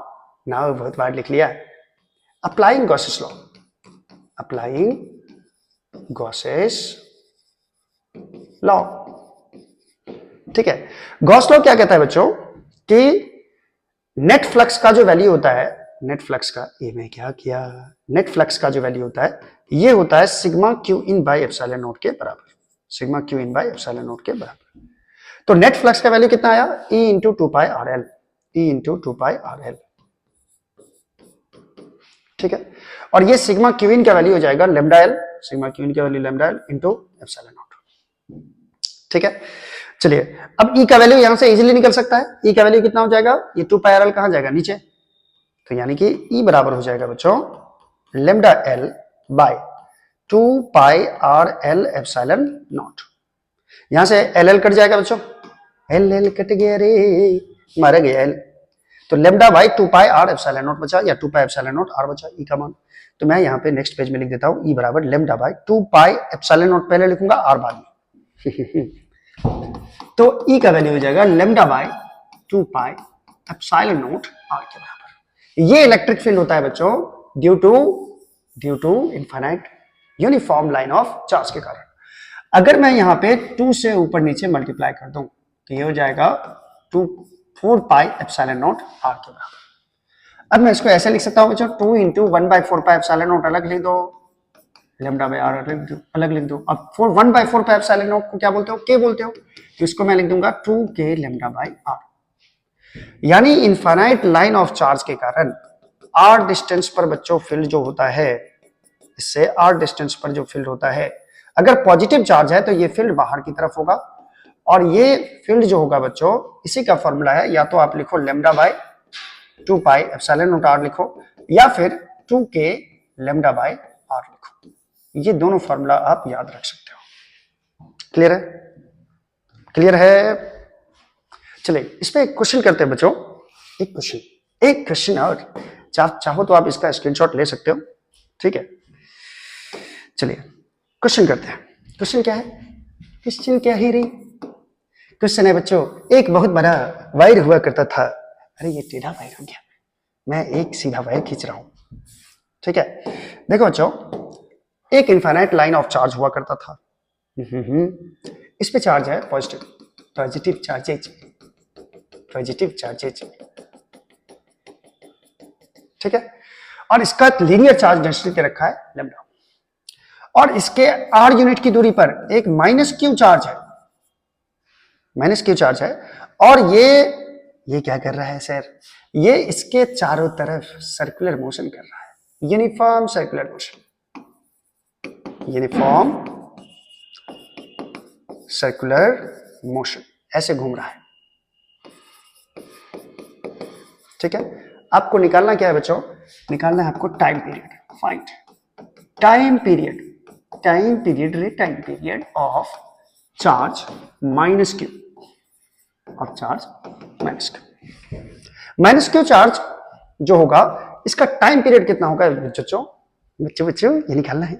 नाउ बहुत बार लिख लिया। Applying Gauss's law, applying Gauss's law. ठीक है, गॉस लॉ क्या कहता है बच्चों कि नेट फ्लक्स का जो वैल्यू होता है, नेट फ्लक्स का, ये मैं क्या किया, नेट फ्लक्स का जो वैल्यू होता है ये होता है sigma Q in by epsilon not के बराबर, sigma Q in by epsilon not के बराबर। तो नेट फ्लक्स का वैल्यू कितना आया? E into 2 pi R L, E into 2 pi R L. ठीक है, और ये सिग्मा क्यू इन का वैल्यू हो जाएगा lambda L, sigma Q in का value lambda L into epsilon not. ठीक है, चलिए अब E का वैल्यू यहां से इजीली निकल सकता है। E का वैल्यू कितना हो जाएगा? ये 2 पाई आर एल कहां जाएगा? नीचे। तो यानी कि E बराबर हो जाएगा बच्चों lambda L by 2 pi R L epsilon not. यहां से एल एल कट जाएगा बच्चों, एल एल कट गया रे, मारा गया एल। तो lambda by 2 pi r epsilon naught बचा, या 2 पाई एप्सिलॉन नॉट आर बचा, ई का मान। तो मैं यहां पे नेक्स्ट पेज में लिख देता हूं ई बराबर lambda by 2 pi epsilon not पहले लिखूंगा, आर बाद में। तो ई का वैल्यू हो जाएगा lambda by 2 pi epsilon naught r के बराबर। ये इलेक्ट्रिक फील्ड होता है बच्चों due to infinite uniform line of charge के कारण। अगर मैं यहां पे 2 से ऊपर नीचे मल्टीप्लाई कर दूं तो ये हो जाएगा 4 पाई एप्सिलॉन नॉट आर के बराबर। अब मैं इसको ऐसे लिख सकता हूं बच्चों 2 इंटू 1/4 पाई एप्सिलॉन नॉट अलग लिख दो, लेमडा बाई आर अलग लिख दो। अब 1/4 पाई एप्सिलॉन नॉट को क्या बोलते हो? के बोलते हो। तो इसको मैं लिख दूंगा 2k लेमडा बाई आर। यानी इनफाइनाइट लाइन ऑफ चार्ज के कारण आर डिस्टेंस पर बच्चों फील्ड जो होता है, इससे आर डिस्टेंस पर जो फील्ड होता है, अगर पॉजिटिव चार्ज है तो ये फील्ड बाहर की तरफ होगा, और ये फील्ड जो होगा बच्चों इसी का फॉर्मूला है, या तो आप लिखो lambda by 2 pi epsilon naught r लिखो, या फिर 2k लेमडा बाई आर लिखो। ये दोनों फॉर्मूला आप याद रख सकते हो। क्लियर है? क्लियर है? चलिए इस पे एक क्वेश्चन करते हैं बच्चों, एक क्वेश्चन और चाहो तो आप इसका स्क्रीनशॉट ले सकते हो। ठीक है, चलिए क्वेश्चन करते हैं। क्वेश्चन क्या है? क्वेश्चन क्या है रे? क्वेश्चन है बच्चों, एक बहुत बड़ा वायर हुआ करता था। अरे ये टेढ़ा वायर हो गया, मैं एक सीधा वायर खींच रहा हूं। ठीक है, देखो बच्चों, एक इनफाइनाइट लाइन ऑफ चार्ज हुआ करता था। इस पे चार्ज है पॉजिटिव चार्जेज। ठीक है, और इसका लीनियर चार्ज डेंसिटी दे रखा है लैम्डा, और इसके r यूनिट की दूरी पर एक माइनस क्यू चार्ज है, और ये क्या कर रहा है सर? ये इसके चारों तरफ सर्कुलर मोशन कर रहा है, यूनिफॉर्म सर्कुलर मोशन, ऐसे घूम रहा है। ठीक है, आपको निकालना क्या है बच्चों? निकालना है आपको time period. Find time period of charge minus Q, minus Q charge जो होगा इसका टाइम पीरियड कितना होगा बच्चों ये निकालना है।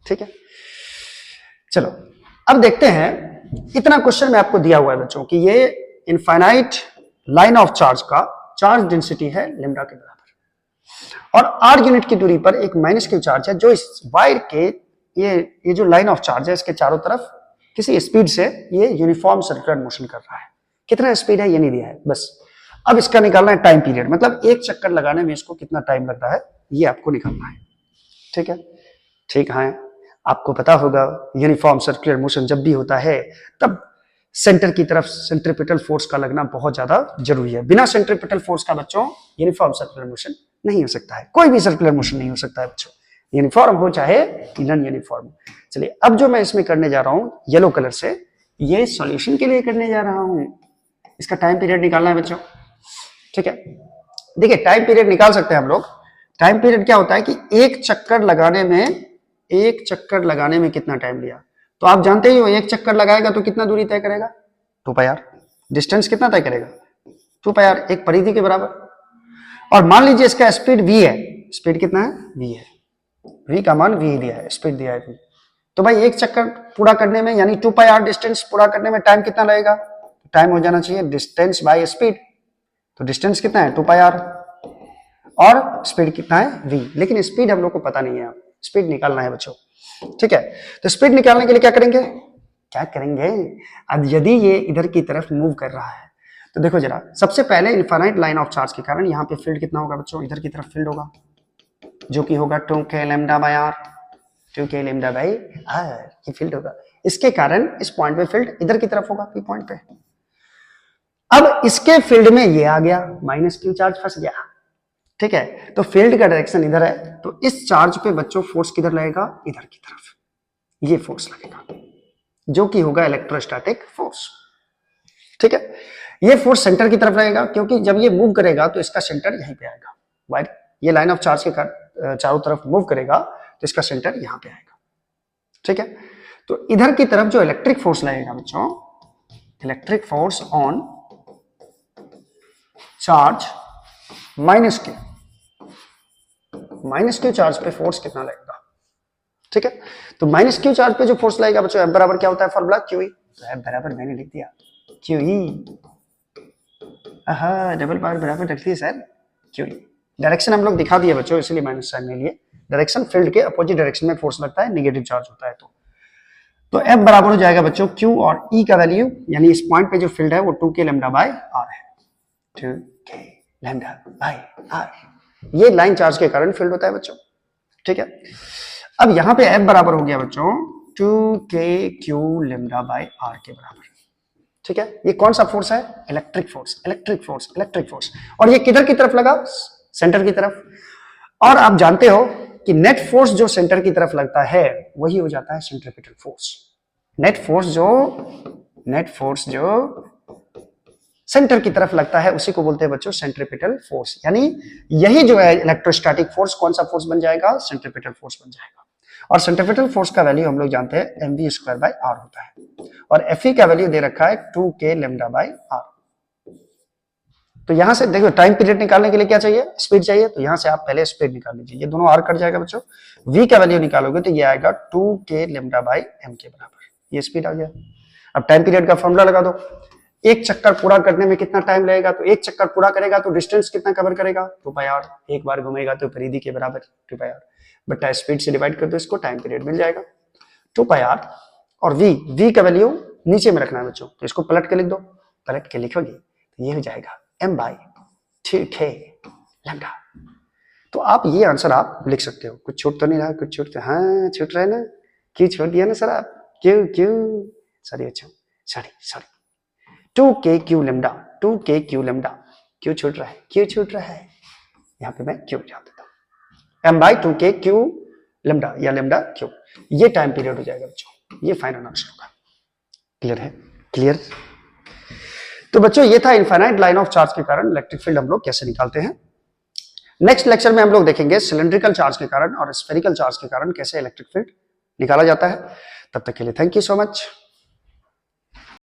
ठीक है, चलो अब देखते हैं। इतना क्वेश्चन में आपको दिया हुआ है बच्चों कि ये इनफाइनाइट लाइन ऑफ चार्ज का चार्ज डेंसिटी है लेमडा के बराबर, और आर यूनिट की दूरी पर एक माइनस क्यू चार्ज है जो इस वायर के ये जो लाइन ऑफ चार्ज है इसके चारों तरफ किसी स्पीड से ये यूनिफॉर्म सर्कुलर मोशन कर रहा है। कितना स्पीड है ये नहीं दिया है बस। अब इसका निकालना है टाइम पीरियड, मतलब एक चक्कर लगाने में इसको कितना टाइम लगता है ये आपको निकालना है। ठीक है, ठीक है, आपको पता होगा यूनिफॉर्म सर्कुलर मोशन जब भी होता है तब सेंटर की तरफ सेंट्रीपिटल फोर्स का लगना बहुत ज्यादा जरूरी है। बिना सेंट्रीपिटल फोर्स का बच्चों यूनिफॉर्म सर्कुलर मोशन नहीं हो सकता है, कोई भी सर्कुलर मोशन नहीं हो सकता है बच्चों, यूनिफॉर्म हो चाहे नॉन यूनिफॉर्म। चलिए अब जो मैं इसमें करने जा रहा हूं येलो कलर से, ये सॉल्यूशन के लिए करने जा रहा हूं। इसका टाइम पीरियड निकालना है बच्चों। ठीक है, देखिए टाइम पीरियड निकाल सकते हैं हम लोग। टाइम पीरियड क्या होता है कि एक चक्कर लगाने में कितना टाइम लिया। तो आप जानते ही हो, एक चक्कर लगाएगा तो कितना दूरी तय करेगा, 2πr। डिस्टेंस कितना तय करेगा, 2πr, एक परिधि के बराबर। और मान लीजिए इसका स्पीड v है, स्पीड कितना है, v है, v का मान v दिया है, स्पीड दिया है v। तो भाई एक चक्कर पूरा करने में यानी 2πr डिस्टेंस पूरा करने में टाइम कितना लगेगा, टाइम हो जाना चाहिए डिस्टेंस बाय स्पीड। तो डिस्टेंस कितना है 2πr और स्पीड कितना है v। लेकिन स्पीड हम लोग को पता नहीं है, स्पीड निकालना है बच्चों, ठीक है। तो स्पीड निकालने के लिए क्या करेंगे, अब यदि ये इधर की तरफ मूव कर रहा है तो देखो जरा, सबसे पहले इनफाइनाइट लाइन ऑफ चार्ज के कारण यहाँ पे फील्ड कितना होगा बच्चों, इधर की तरफ फील्ड होगा जो कि होगा 2k lambda by r, 2k lambda by r, ये फील्ड होगा। इसके कारण इस पॉइंट पे फील्ड इधर की तरफ होगा, पी पॉइंट पे। अब इसके फील्ड में ये आ गया, -q चार्ज फंस गया, ठीक है। तो फील्ड का डायरेक्शन इधर है, तो इस चार्ज पे बच्चों फोर्स किधर लगेगा, इधर की तरफ, ये फोर्स लगेगा जो कि होगा इलेक्ट्रोस्टैटिक फोर्स, ठीक है। ये फोर्स सेंटर की तरफ रहेगा, क्योंकि जब ये मूव करेगा तो इसका सेंटर यहीं पे आएगा। वाइट, ये लाइन ऑफ चार्ज के चारों तरफ मूव करेगा तो इसका सेंटर यहां पे आएगा, ठीक है। तो इधर की तरफ जो इलेक्ट्रिक फोर्स लगेगा बच्चों, electric force on charge -q charge पे फोर्स कितना लगेगा, ठीक है। तो -q चार्ज पे जो फोर्स लगेगा बच्चों, F बराबर क्या होता है फॉर्मूला, QE। तो F बराबर मैंने लिख दिया QE, डबल पावर बराबर रख दिए सर QE। डायरेक्शन हम लोग दिखा दिए बच्चों, इसलिए माइनस साइन में लिए। डायरेक्शन फील्ड के अपोजिट डायरेक्शन में फोर्स लगता है, नेगेटिव चार्ज होता है। तो F बराबर हो जाएगा बच्चों Q और E का वैल्यू, यानी इस पॉइंट पे जो फील्ड है वो 2k लैम्डा बाय r है, 2k लैम्डा बाय r। ये लाइन चार्ज के कारण फील्ड होता है बच्चों, ठीक है। अब यहां पे F बराबर हो गया बच्चों 2kq लैम्डा बाय r के बराबर, ठीक है। ये कौन सा फोर्स है, electric force, electric force, electric force. और ये किधर की तरफ लगा, सेंटर की तरफ। और आप जानते हो कि नेट फोर्स जो सेंटर की तरफ लगता है वही हो जाता है सेंट्रीपिटल फोर्स। नेट फोर्स जो सेंटर की तरफ लगता है उसी को बोलते हैं बच्चों सेंट्रीपिटल फोर्स। यानी यही जो है इलेक्ट्रोस्टैटिक फोर्स कौन सा फोर्स बन जाएगा, सेंट्रीपिटल फोर्स बन जाएगा। और सेंट्रीपिटल फोर्स का वैल्यू हम लोग जानते हैं mv²/r होता है, और Fe का वैल्यू दे रखा है 2k लैम्डा बाय r। तो यहां से देखो टाइम पीरियड निकालने के लिए क्या चाहिए, स्पीड चाहिए। तो यहां से आप पहले स्पीड निकाल लीजिए, ये दोनों r कट जाएगा बच्चों। v का वैल्यू निकालोगे तो ये आएगा 2k लैम्डा बाय m के बराबर, ये स्पीड आ गया। अब टाइम पीरियड का फॉर्मूला लगा दो, एक चक्कर पूरा करने में कितना टाइम लगेगा, तो एक चक्कर पूरा करेगा तो डिस्टेंस कितना कवर करेगा, 2πr। एक बार घूमेगा तो परिधि के बराबर 2πr, बटा स्पीड से डिवाइड कर दो इसको, टाइम पीरियड मिल जाएगा 2πr। और v का वैल्यू नीचे में रखना है बच्चों, तो इसको पलट के लिख दो, पलट के लिखोगे तो ये हो जाएगा m/2k लैम्डा। तो आप ये आंसर आप लिख सकते हो। कुछ छूट तो नहीं रहा, कुछ छूट, हाँ छूट रहा है ना, क्यों छोड़ दिया ना सर आप, क्यों सॉरी, अच्छा sorry 2kq lambda, 2kq lambda, क्यों छूट रहा है, क्यों छूट रहा है, यहाँ पे मैं क्यों जान देता हूँ, m/2kq लैम्डा या लैम्डा क्यू। ये टाइम पीरियड हो जाएगा बच्चों, ये फाइनल आंसर होगा। क्लियर है, क्लियर। तो बच्चों ये था इनफाइनाइट लाइन ऑफ चार्ज के कारण इलेक्ट्रिक फील्ड हम लोग कैसे निकालते हैं। नेक्स्ट लेक्चर में हम लोग देखेंगे सिलिंड्रिकल चार्ज के कारण और स्फेरिकल चार्ज के कारण कैसे इलेक्ट्रिक फील्ड निकाला जाता है। तब तक के लिए थैंक यू सो मच।